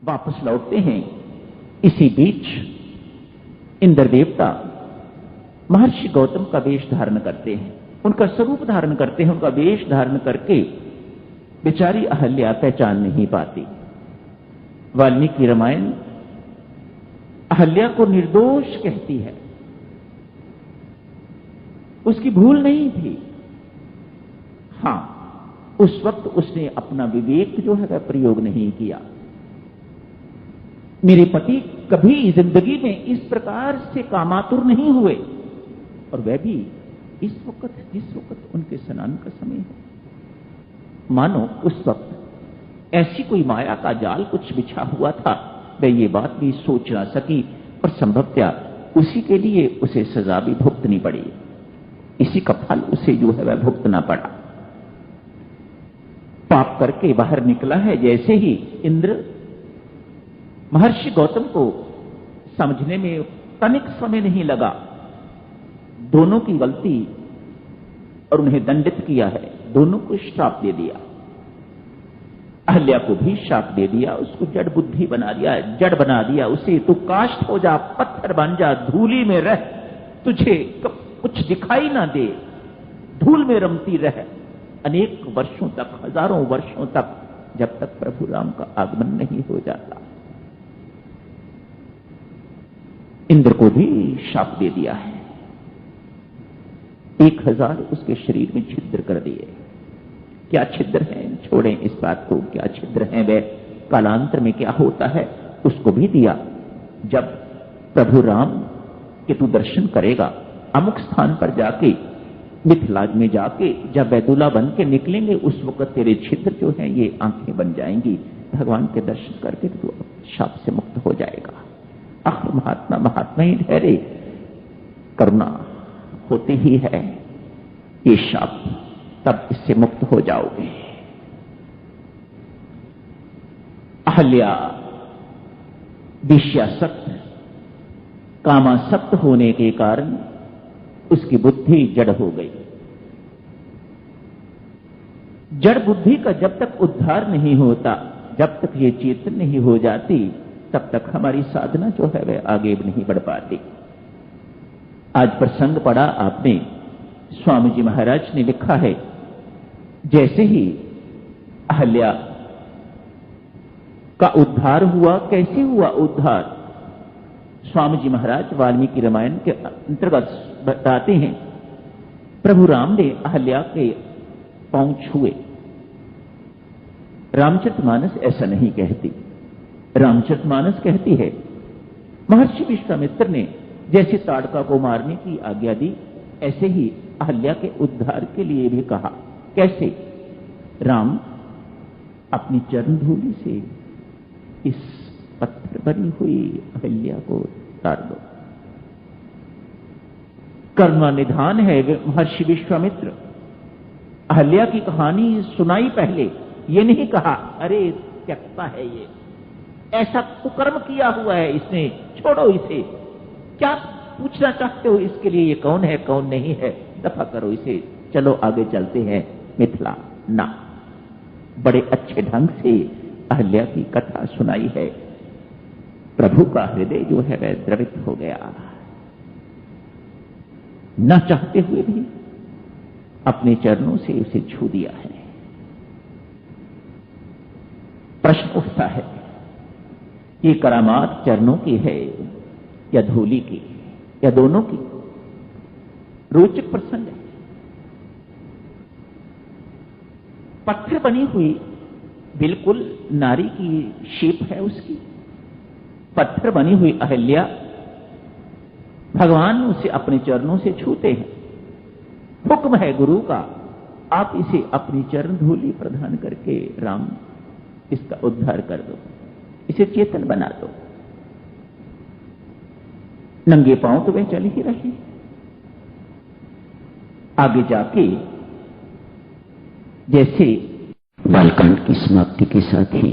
वापस लौटते हैं। इसी बीच इंद्र देवता महर्षि गौतम का वेश धारण करते हैं, उनका स्वरूप धारण करते हैं। उनका वेश धारण करके बेचारी अहल्या पहचान नहीं पाती। वाल्मीकि रामायण अहल्या को निर्दोष कहती है, उसकी भूल नहीं थी। हां, उस वक्त उसने अपना विवेक जो है वह प्रयोग नहीं किया। मेरे पति कभी जिंदगी में इस प्रकार से कामातुर नहीं हुए, और वह भी इस वक्त जिस वक्त उनके स्नान का समय है। मानो उस वक्त ऐसी कोई माया का जाल कुछ बिछा हुआ था, वह ये बात भी सोच ना सकी, और संभवतः उसी के लिए उसे सजा भी भुगतनी पड़ी। इसी का फल उसे जो है वह भुगतना पड़ा। पाप करके बाहर निकला है। जैसे ही इंद्र महर्षि गौतम को समझने में तनिक समय नहीं लगा, दोनों की गलती और उन्हें दंडित किया है, दोनों को श्राप दे दिया। अहल्या को भी श्राप दे दिया, उसको जड़ बुद्धि बना दिया, जड़ बना दिया उसे। तू काष्ठ हो जा, पत्थर बन जा, धूली में रह, तुझे कुछ दिखाई ना दे, धूल में रमती रह अनेक वर्षों तक, हजारों वर्षों तक, जब तक प्रभु राम का आगमन नहीं हो जाता। इंद्र को भी शाप दे दिया है। 1000 उसके शरीर में छिद्र कर दिए। क्या छिद्र हैं, छोड़ें इस बात को, क्या छिद्र हैं वे, कालांतर में क्या होता है उसको भी दिया। जब प्रभु राम के तू दर्शन करेगा, अमुक स्थान पर जाके, मिथिला में जाके जब बैदुला बन के निकलेंगे, उस वक्त तेरे छिद्र जो हैं ये आंखें बन जाएंगी। भगवान के दर्शन करके तू शाप से मुक्त हो जाएगा। आखिर महात्मा महात्मा ही ठहरे, करुणा होती ही है। ये शाप तब इससे मुक्त हो जाओगे। अहल्या विषयासक्त, कामासक्त होने के कारण उसकी बुद्धि जड़ हो गई। जड़ बुद्धि का जब तक उद्धार नहीं होता, जब तक ये चेतन नहीं हो जाती, तब तक हमारी साधना जो है वह आगे नहीं बढ़ पाती। आज प्रसंग पढ़ा आपने, स्वामी जी महाराज ने लिखा है, जैसे ही अहल्या का उद्धार हुआ, कैसे हुआ उद्धार, स्वामी जी महाराज वाल्मीकि रामायण के अंतर्गत बताते हैं। प्रभु राम ने अहल्या के पांव छुए। रामचरितमानस ऐसा नहीं कहती। रामचरितमानस कहती है, महर्षि विश्वामित्र ने जैसे ताड़का को मारने की आज्ञा दी, ऐसे ही अहल्या के उद्धार के लिए भी कहा। कैसे? राम अपनी चरण धूलि से इस पत्थर बनी हुई अहल्या को उतार दो। कर्म निधान है महर्षि विश्वामित्र। अहल्या की कहानी सुनाई पहले, ये नहीं कहा अरे त्यक्ता है ये, ऐसा कुकर्म किया हुआ है इसने, छोड़ो इसे, क्या पूछना चाहते हो इसके लिए, ये कौन है कौन नहीं है, दफा करो इसे, चलो आगे चलते हैं मिथिला। ना, बड़े अच्छे ढंग से अहल्या की कथा सुनाई है। प्रभु का हृदय जो है वह द्रवित हो गया। न चाहते हुए भी अपने चरणों से उसे छू दिया है। प्रश्न उठता है, ये करामात चरणों की है या धूलि की या दोनों की? रोचक प्रसंग है। पत्थर बनी हुई बिल्कुल नारी की शेप है उसकी, पत्थर बनी हुई अहल्या, भगवान उसे अपने चरणों से छूते हैं। हुक्म है गुरु का, आप इसे अपनी चरण धूलि प्रदान करके राम इसका उद्धार कर दो, इसे चेतन बना दो। नंगे पांव तो वे चल ही रहे। आगे जाके जैसे बालकांड की समाप्ति के साथ ही